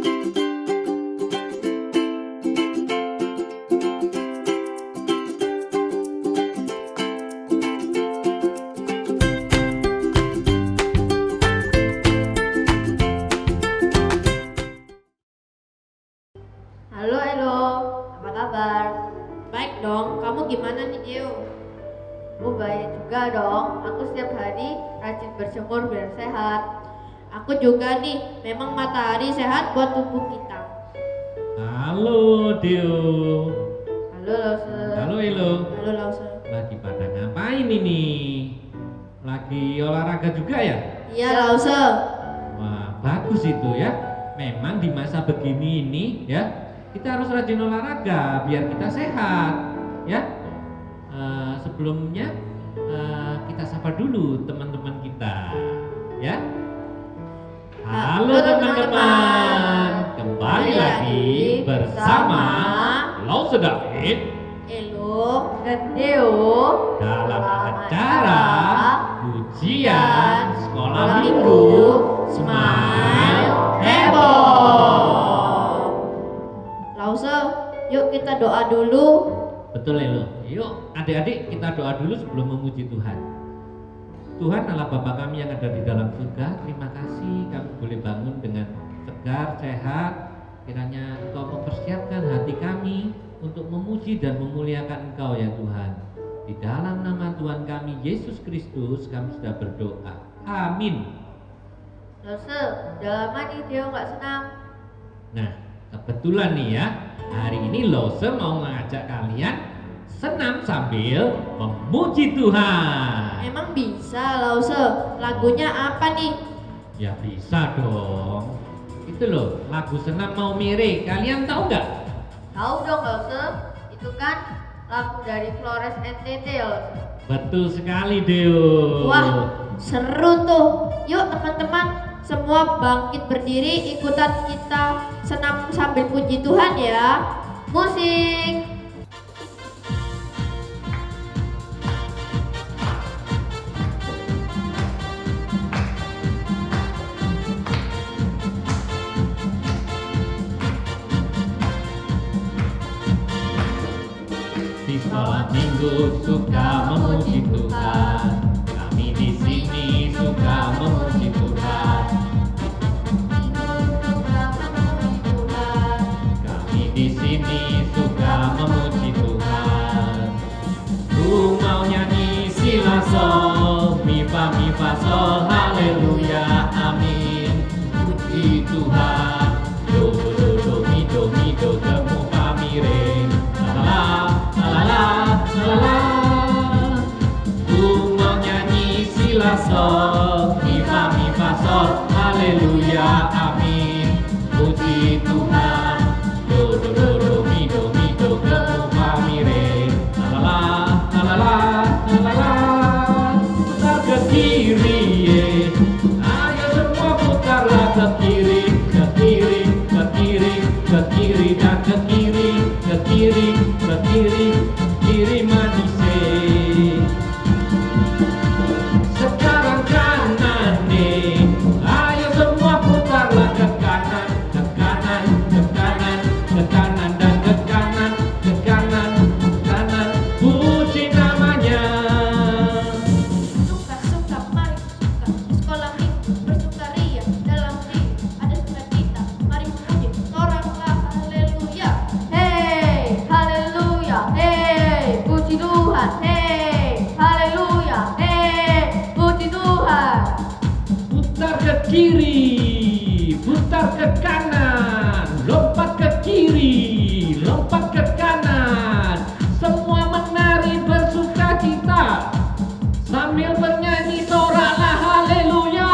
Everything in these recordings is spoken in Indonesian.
Halo Elo, apa kabar? Baik dong, kamu gimana nih Dio? Aku baik juga dong. Aku setiap hari rajin berjemur biar sehat. Aku juga nih, memang matahari sehat buat tubuh kita. Halo Dio. Halo Lause. Halo Elo. Halo Lause. Lagi pada ngapain ini? Lagi olahraga juga ya? Iya Lause. Wah, bagus itu ya. Memang di masa begini ini ya, kita harus rajin olahraga biar kita sehat ya. Sebelumnya kita sapa dulu teman-teman kita ya. Halo teman-teman, kembali lagi bersama Lause David, Elo. Dan Deo dalam acara ujian sekolah minggu Smile Heboh. Lause, yuk kita doa dulu. Betul Elo. Yuk adik-adik kita doa dulu sebelum memuji Tuhan. Tuhan Allah Bapa kami yang ada di dalam surga, terima kasih kami boleh bangun dengan segar, sehat. Kiranya Engkau mempersiapkan hati kami untuk memuji dan memuliakan Engkau ya Tuhan. Di dalam nama Tuhan kami Yesus Kristus kami sudah berdoa. Amin. Lause, udah lama nih Deo nggak senam. Nah, kebetulan nih ya, hari ini Lause mau mengajak kalian senam sambil memuji Tuhan. Emang bisa Lause? Lagunya apa nih? Ya bisa dong. Itu loh, lagu senam mau mirip. Kalian tahu nggak? Tahu dong Lause, itu kan lagu dari Flores NTT ya Lause. Betul sekali Deo. Wah, seru tuh. Yuk teman-teman, semua bangkit berdiri ikutan kita senam sambil puji Tuhan ya. Musik. Di sekolah minggu suka memuji Tuhan. Kami di sini suka memuji Tuhan. Kami di sini suka memuji Tuhan. Ku mau nyanyi sila sol, mi fa sol, haleluya, amin. Puji Tuhan. Do mi do temu fa mi re. La la la. Ku mau nyanyi sila sol, mi fa sol, haleluya, amin. Puji Tuhan. Do mi do temu fa mi re. La la. Putar ke kiri, ayo semua putarlah ke kiri, ke kiri, ke kiri, ke kiri dan ke kiri, ke kiri, ke kiri, kiri manis. Sekarang kanan nih, ayo semua putarlah ke kanan, ke kanan, ke kanan, ke kanan dan ke kanan, ke kanan, kanan. Puji namanya. Suka-suka mari suka sekolah minggu bersukaria dalam diri ada sukacita mari memuji soraklah haleluya. Hey, haleluya. Hey, puji Tuhan. Hey, haleluya. Hey, puji Tuhan. Putar ke kiri, putar ke kanan, lompat ke kiri, lompat ke kanan. Semua menari bersukacita sambil bernyanyi soraklah haleluya.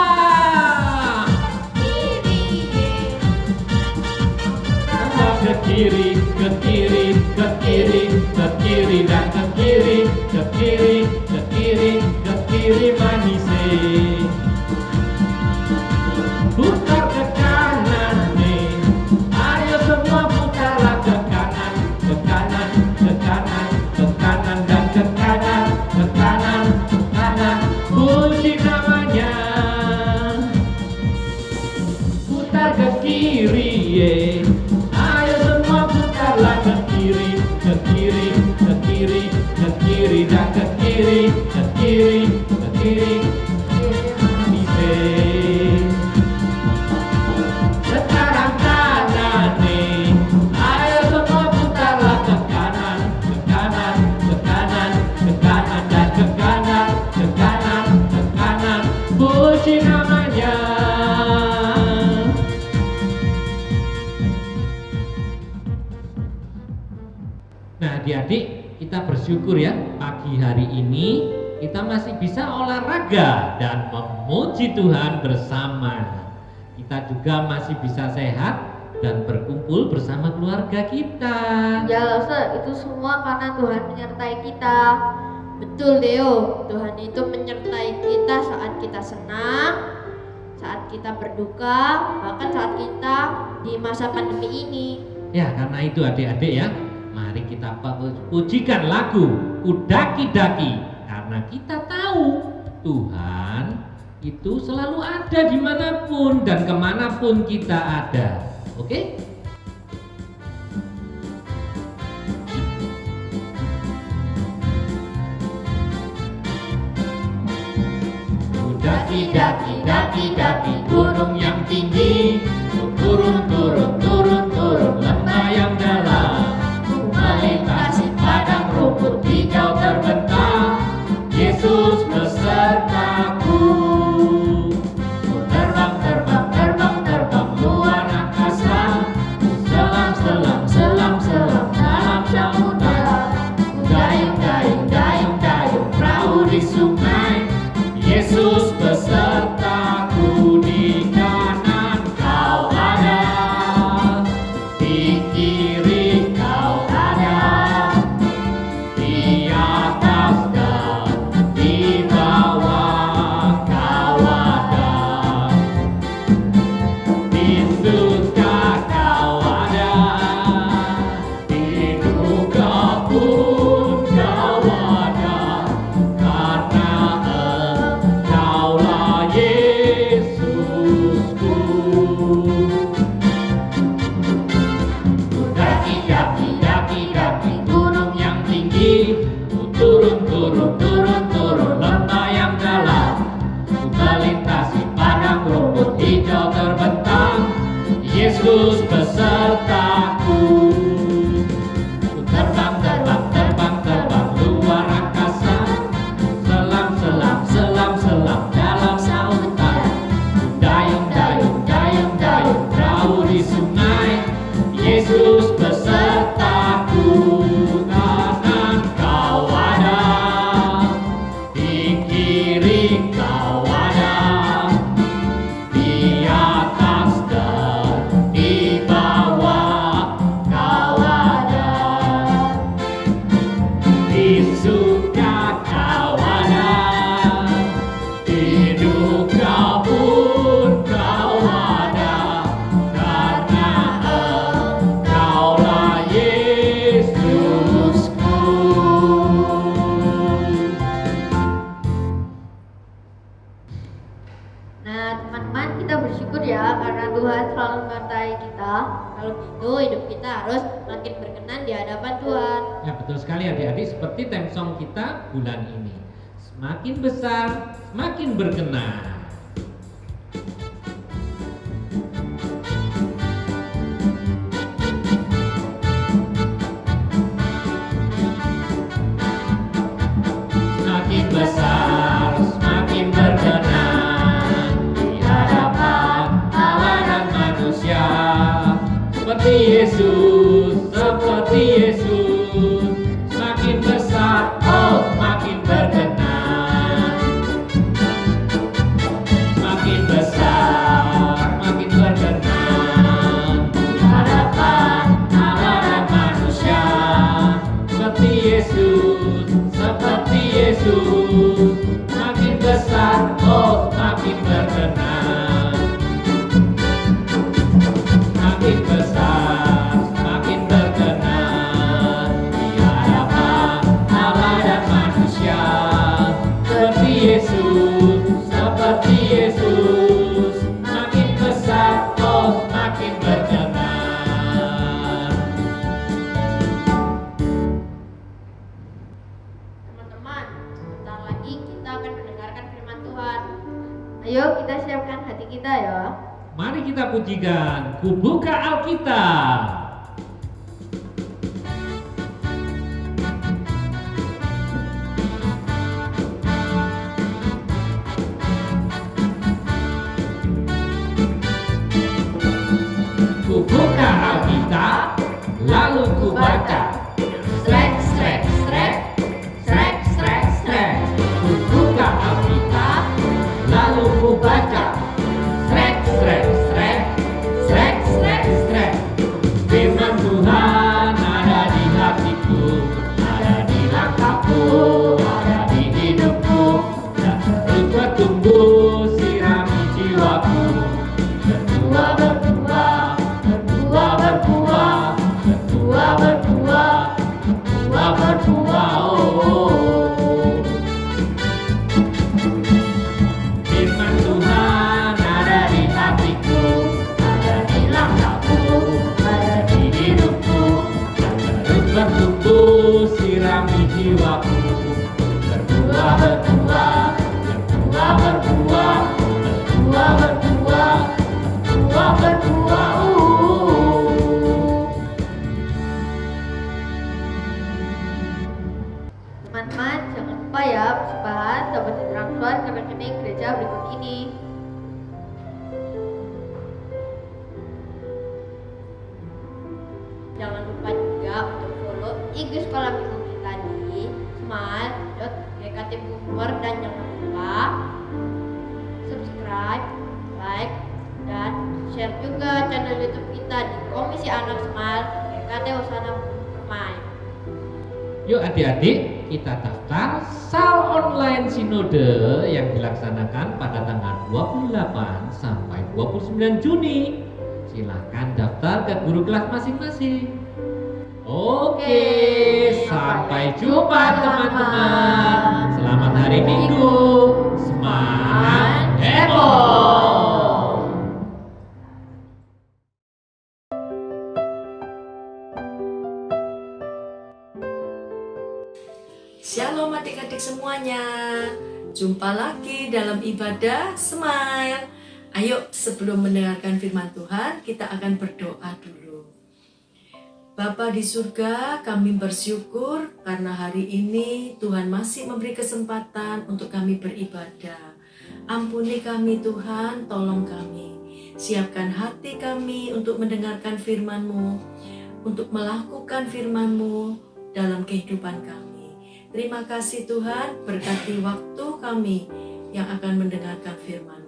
Tambah ke kiri, ke kiri, ke kiri, ke kiri dan ke kiri, ke kiri, ke kiri, ke kiri manis. Putar ke kanan nih, ayo semua putarlah ke kanan, ke kanan, ke kanan, ke kanan dan ke kanan, ke kanan, ke kanan. Puji namanya. Putar ke kiri, ye. Ayo semua putarlah ke kiri, ke kiri, ke kiri, ke kiri dan ke kiri, ke kiri, ke kiri. Sekarang kanan nih, ayo semua putarlah ke kanan, ke kanan, ke kanan, ke kanan dan ke kanan, ke kanan, ke kanan. Puji namanya. Nah, adik-adik, kita bersyukur ya, pagi hari ini kita masih bisa olahraga dan memuji Tuhan bersama. Kita juga masih bisa sehat dan berkumpul bersama keluarga kita. Ya Lause, itu semua karena Tuhan menyertai kita. Betul Deo, Tuhan itu menyertai kita saat kita senang, saat kita berduka, bahkan saat kita di masa pandemi ini. Ya, karena itu adik-adik ya, mari kita pujikan lagu Kudaki-daki, karena kita tahu Tuhan itu selalu ada dimanapun dan kemanapun kita ada. Oke? Daki, daki, daki, daki, gunung yang tinggi, turun, turun, turun, turun, lembah yang dalam, melintasi padang rumput hijau terbentang, Yesus besertaku. Terbang, terbang, terbang, terbang, luar angkasa, selam, selam, selam, selam, dalam samudera, dayung, dayung, dayung, dayung, perahu di sungai, Yesus besertaku. Di kanan kau ada, di kiri kau ada, di atas dan di bawah kau ada, di surga kau ada, di duka pun kau ada, karena Engkaulah Yesusku. Daki, daki, daki, daki, gunung yang tinggi, turun, turun, turun, turun, lembah yang dalam, ku melintasi padang rumput hijau terbentang, Yesus besertaku. Ku terbang, terbang, terbang, terbang, luar angkasa, selam, selam, selam, selam, dalam lautan, dayung, dayung, dayung, dayung, perahu di sungai, Yesus besertaku. Kanan kau ada, di kiri kau ada, di atas dan di bawah kau ada, di surga kau ada, di duka pun kau ada, karena Engkaulah Yesusku. Nah teman-teman, kita bersyukur ya karena Tuhan selalu menyertai kita. Kalau gitu hidup kita harus makin berkenan di hadapan Tuhan. Ya betul sekali adik-adik, seperti theme song kita bulan ini. Semakin besar, semakin berkenan. Semakin besar, semakin berkenan di hadapan Allah dan manusia. Seperti Yesus, seperti Yesus, semakin besar, oh semakin berkenan. Semakin besar, semakin berkenan di hadapan Allah dan manusia. Seperti Yesus, seperti Yesus, semakin besar, oh semakin berkenan. Semakin besar, semakin berkenan di hadapan Allah dan manusia. Seperti Yesus, seperti Yesus, semakin besar, oh semakin berkenan. kita pujikan, ku buka Alkitab. Ku buka Alkitab, lalu ku baca. Srek, srek, srek, srek, srek, srek. Ku buka Alkitab, lalu ku baca. Srek, srek, srek, srek, srek, srek. Firman Tuhan ada di hatiku, ada di langkahku, ada di hidupku, dan terus bertumbuh sirami jiwaku. Berbuah, berbuah, berbuah, berbuah, berbuah, berbuah, berbuah, berbuah, oh. Firman Tuhan ada di hatiku, ada di langkahku, ada di hidupku, dan terus bertumbuh sirami jiwaku. Berbuah, berbuah, berbuah, berbuah, berbuah, berbuah, berbuah, berbuah, Teman-teman, jangan lupa ya, persembahan dapat ditransfer ke rekening gereja berikut ini. Jangan lupa juga untuk follow IG sekolah minggu kita di smile.gkt.bogor, dan jangan lupa subscribe, like, dan share juga channel YouTube kita di Komisi Anak Smile GKT Hosana Permai. Yuk adik-adik, kita daftar SAL online sinode yang dilaksanakan pada tanggal 28 sampai 29 Juni. Silahkan daftar ke guru kelas masing-masing. Oke, sampai jumpa teman-teman. Selamat hari Minggu. Semangat heboh. Shalom adik-adik semuanya. Jumpa lagi dalam ibadah Smile. Ayo sebelum mendengarkan firman Tuhan, kita akan berdoa dulu. Bapa di surga, kami bersyukur karena hari ini Tuhan masih memberi kesempatan untuk kami beribadah. Ampuni kami Tuhan, tolong kami. Siapkan hati kami untuk mendengarkan firman-Mu, untuk melakukan firman-Mu dalam kehidupan kami. Terima kasih Tuhan, berkati waktu kami yang akan mendengarkan firman-Mu.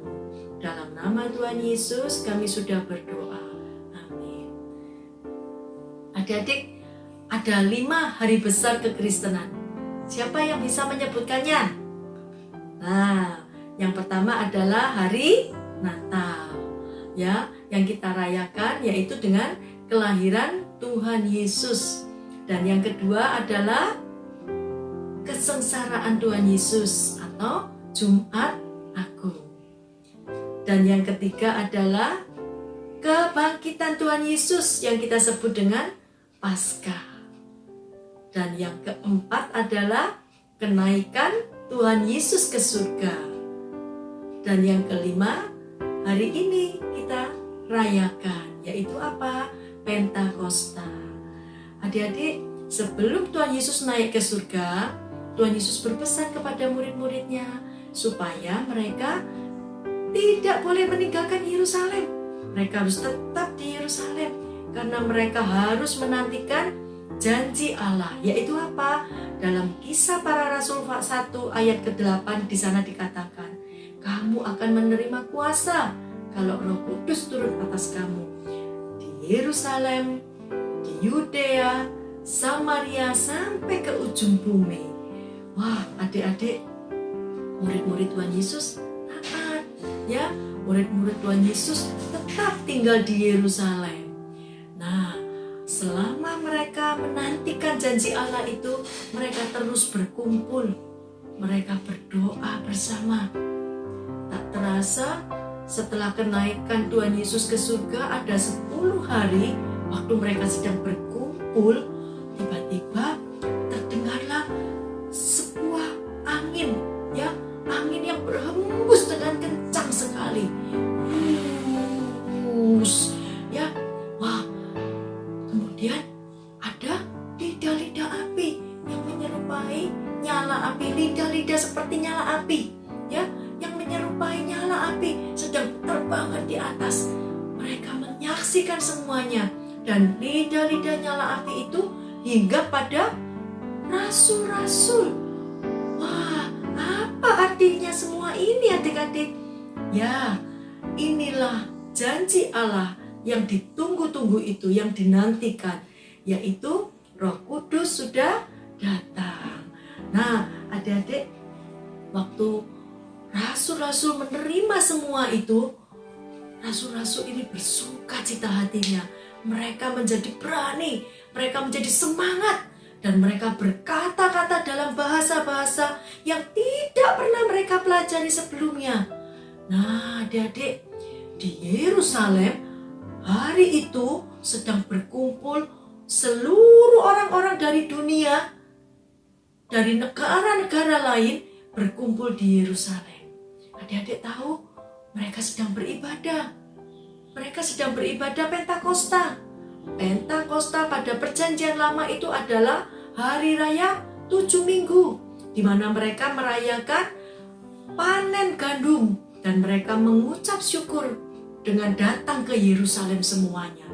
Dalam nama Tuhan Yesus kami sudah berdoa. Amin. Adik-adik, ada 5 hari besar kekristenan. Siapa yang bisa menyebutkannya? Nah, yang pertama adalah hari Natal. Ya, yang kita rayakan yaitu dengan kelahiran Tuhan Yesus. Dan yang kedua adalah kesengsaraan Tuhan Yesus atau Jumat Agung. Dan yang ketiga adalah kebangkitan Tuhan Yesus yang kita sebut dengan Paskah. Dan yang keempat adalah kenaikan Tuhan Yesus ke surga. Dan yang kelima, hari ini kita rayakan, yaitu apa? Pentakosta. Adik-adik, sebelum Tuhan Yesus naik ke surga, Tuhan Yesus berpesan kepada murid-muridnya supaya mereka tidak boleh meninggalkan Yerusalem. Mereka harus tetap di Yerusalem karena mereka harus menantikan janji Allah, yaitu apa? Dalam Kisah Para Rasul 1 ayat ke-8 di sana dikatakan, kamu akan menerima kuasa kalau Roh Kudus turun atas kamu. Di Yerusalem, di Yudea, Samaria sampai ke ujung bumi. Wah, adik-adik, murid-murid Tuhan Yesus taat, ya, murid-murid Tuhan Yesus tetap tinggal di Yerusalem. Nah, selama mereka menantikan janji Allah itu, mereka terus berkumpul, mereka berdoa bersama. Tak terasa, setelah kenaikan Tuhan Yesus ke surga, ada 10 hari waktu mereka sedang berkumpul, tiba-tiba terdengarlah sebuah angin, ya, angin yang berhembus dengan kencang sekali. menyaksikan semuanya. Dan lidah-lidah nyala api itu hingga pada rasul-rasul. Wah, apa artinya semua ini adik-adik? Ya, inilah janji Allah yang ditunggu-tunggu itu, yang dinantikan, yaitu Roh Kudus sudah datang. Nah, adik-adik, waktu rasul-rasul menerima semua itu, rasul-rasul ini bersuka cita hatinya. Mereka menjadi berani, mereka menjadi semangat, dan mereka berkata-kata dalam bahasa-bahasa yang tidak pernah mereka pelajari sebelumnya. Nah, adik-adik, di Yerusalem hari itu sedang berkumpul seluruh orang-orang dari dunia, dari negara-negara lain berkumpul di Yerusalem. Adik-adik tahu mereka sedang beribadah. Mereka sedang beribadah Pentakosta. Pentakosta pada perjanjian lama itu adalah hari raya 7 minggu, di mana mereka merayakan panen gandum dan mereka mengucap syukur dengan datang ke Yerusalem semuanya.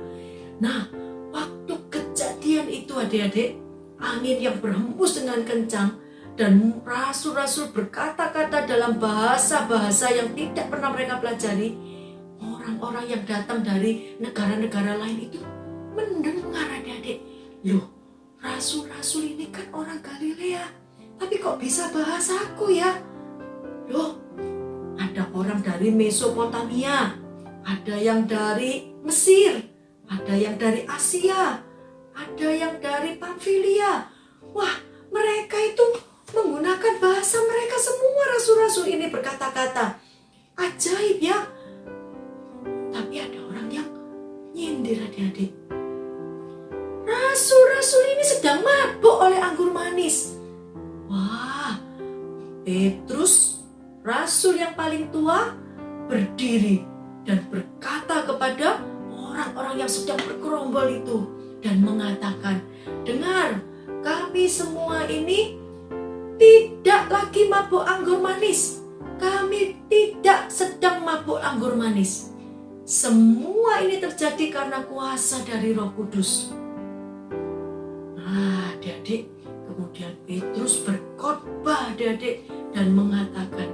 Nah, waktu kejadian itu adik-adik, angin yang berhembus dengan kencang dan rasul-rasul berkata-kata dalam bahasa-bahasa yang tidak pernah mereka pelajari. Orang-orang yang datang dari negara-negara lain itu mendengar adik-adik, loh, rasul-rasul ini kan orang Galilea, tapi kok bisa bahasaku ya? Loh, ada orang dari Mesopotamia, ada yang dari Mesir, ada yang dari Asia, ada yang dari Pamfilia. Wah, mereka itu menggunakan bahasa mereka semua. Rasul-rasul ini berkata-kata. Ajaib ya. Tapi ada orang yang nyindir adik-adik. Rasul-rasul ini sedang mabuk oleh anggur manis. Wah, Petrus, rasul yang paling tua, berdiri dan berkata kepada orang-orang yang sedang bergerombol itu dan mengatakan, dengar, kami semua ini tidak lagi mabuk anggur manis. Kami tidak sedang mabuk anggur manis. Semua ini terjadi karena kuasa dari Roh Kudus. Nah, adik-adik, kemudian Petrus berkhotbah adik-adik dan mengatakan,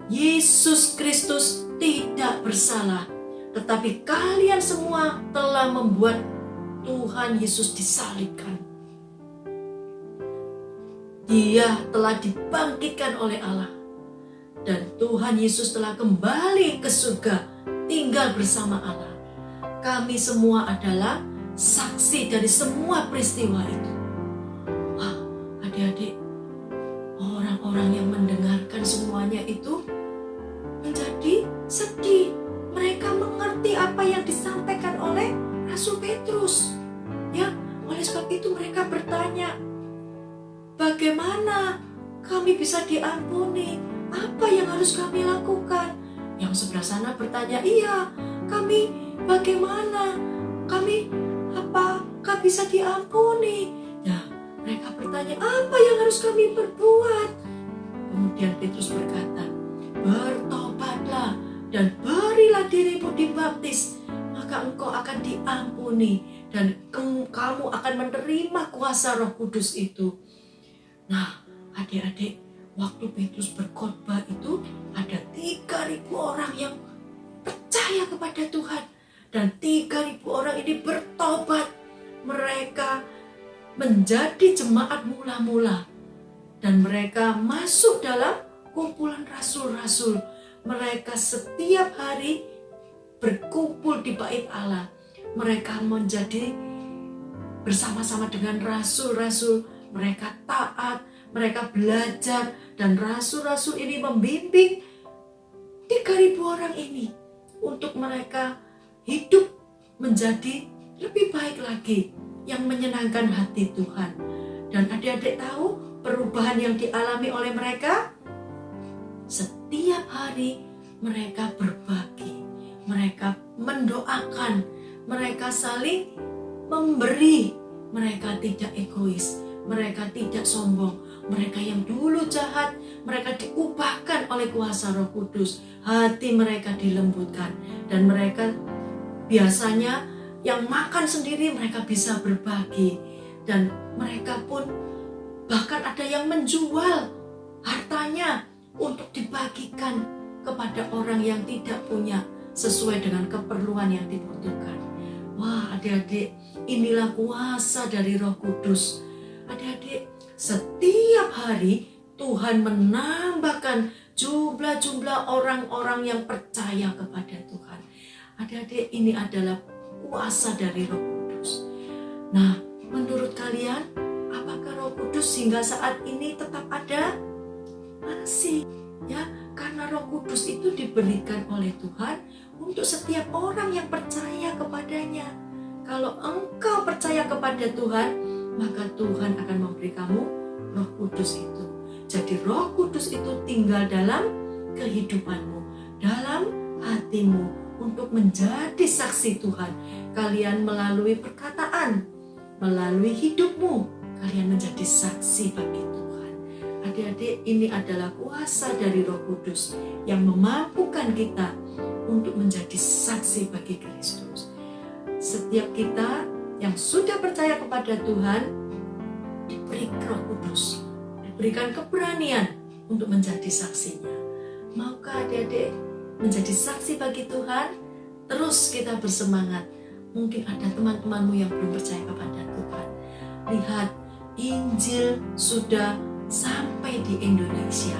Yesus Kristus tidak bersalah, tetapi kalian semua telah membuat Tuhan Yesus disalibkan. Dia telah dibangkitkan oleh Allah. Dan Tuhan Yesus telah kembali ke surga, tinggal bersama Allah. Kami semua adalah saksi dari semua peristiwa itu. Wah, adik-adik, orang-orang yang mendengarkan semuanya itu menjadi sedih. Mereka mengerti apa yang disampaikan oleh Rasul Petrus. Ya, oleh sebab itu mereka bertanya, bagaimana kami bisa diampuni? Apa yang harus kami lakukan? Yang sebelah sana bertanya, iya, kami bagaimana? Kami apakah bisa diampuni? Ya, mereka bertanya, apa yang harus kami perbuat? Kemudian Petrus berkata, bertobatlah dan berilah dirimu dibaptis, maka engkau akan diampuni dan kamu akan menerima kuasa Roh Kudus itu. Nah, adik-adik, waktu Petrus berkhotbah itu ada 3.000 orang yang percaya kepada Tuhan. Dan 3.000 orang ini bertobat. Mereka menjadi jemaat mula-mula. Dan mereka masuk dalam kumpulan rasul-rasul. Mereka setiap hari berkumpul di bait Allah. Mereka menjadi bersama-sama dengan rasul-rasul. Mereka taat, mereka belajar, dan rasul-rasul ini membimbing 3.000 orang ini untuk mereka hidup menjadi lebih baik lagi, yang menyenangkan hati Tuhan. Dan adik-adik tahu perubahan yang dialami oleh mereka? Setiap hari mereka berbagi, mereka mendoakan, mereka saling memberi, mereka tidak egois, mereka tidak sombong. Mereka yang dulu jahat, mereka diubahkan oleh kuasa Roh Kudus. Hati mereka dilembutkan dan mereka biasanya yang makan sendiri mereka bisa berbagi, dan mereka pun bahkan ada yang menjual hartanya untuk dibagikan kepada orang yang tidak punya sesuai dengan keperluan yang dibutuhkan. Wah, adik-adik, inilah kuasa dari Roh Kudus. Adik-adik, setiap hari Tuhan menambahkan jumlah-jumlah orang-orang yang percaya kepada Tuhan. Adik-adik, ini adalah kuasa dari Roh Kudus. Nah, menurut kalian, apakah Roh Kudus hingga saat ini tetap ada? Masih, ya, karena Roh Kudus itu diberikan oleh Tuhan untuk setiap orang yang percaya kepadanya. Kalau engkau percaya kepada Tuhan, maka Tuhan akan memberi kamu Roh Kudus itu. Jadi Roh Kudus itu tinggal dalam kehidupanmu, dalam hatimu, untuk menjadi saksi Tuhan. Kalian melalui perkataan, melalui hidupmu, kalian menjadi saksi bagi Tuhan. Adik-adik, ini adalah kuasa dari Roh Kudus yang memampukan kita untuk menjadi saksi bagi Kristus. Setiap kita yang sudah percaya kepada Tuhan diberi Roh Kudus, diberikan keberanian untuk menjadi saksinya. Maukah adik-adik menjadi saksi bagi Tuhan? Terus kita bersemangat. Mungkin ada teman-temanmu yang belum percaya kepada Tuhan. Lihat, Injil sudah sampai di Indonesia,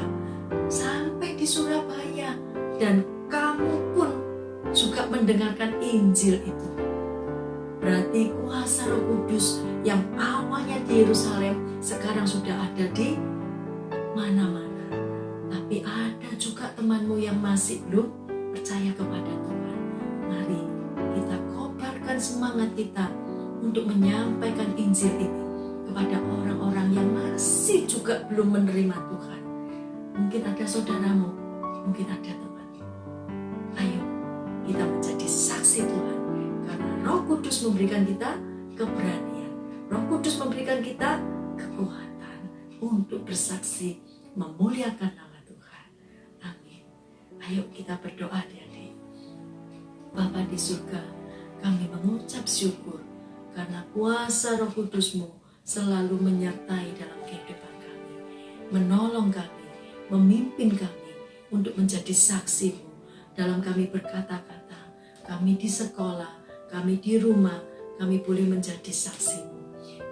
sampai di Surabaya, dan kamu pun juga mendengarkan Injil itu. Berarti kuasa Roh Kudus yang awalnya di Yerusalem sekarang sudah ada di mana-mana. Tapi ada juga temanmu yang masih belum percaya kepada Tuhan. Mari kita kobarkan semangat kita untuk menyampaikan Injil ini kepada orang-orang yang masih juga belum menerima Tuhan. Mungkin ada saudaramu, mungkin ada teman. Ayo kita menjadi saksi Tuhan, karena Roh Kudus memberikan kita keberanian. Roh Kudus memberikan kita kekuatan untuk bersaksi, memuliakan nama Tuhan. Amin. Ayo kita berdoa, adik-adik. Bapa di surga, kami mengucap syukur karena kuasa Roh Kudus-Mu selalu menyertai dalam kehidupan kami, menolong kami, memimpin kami untuk menjadi saksi-Mu dalam kami berkata-kata, kami di sekolah, kami di rumah, kami boleh menjadi saksi-Mu.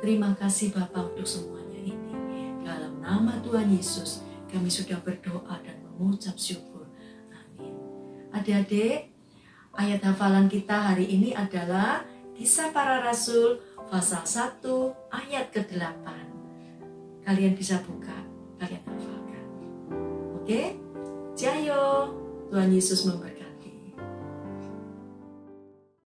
Terima kasih Bapa untuk semuanya ini. Dalam nama Tuhan Yesus, kami sudah berdoa dan mengucap syukur. Amin. Adik-adik, ayat hafalan kita hari ini adalah Kisah Para Rasul pasal 1 ayat ke-8. Kalian bisa buka, kalian hafalkan. Oke? Jayo, Tuhan Yesus memberkati.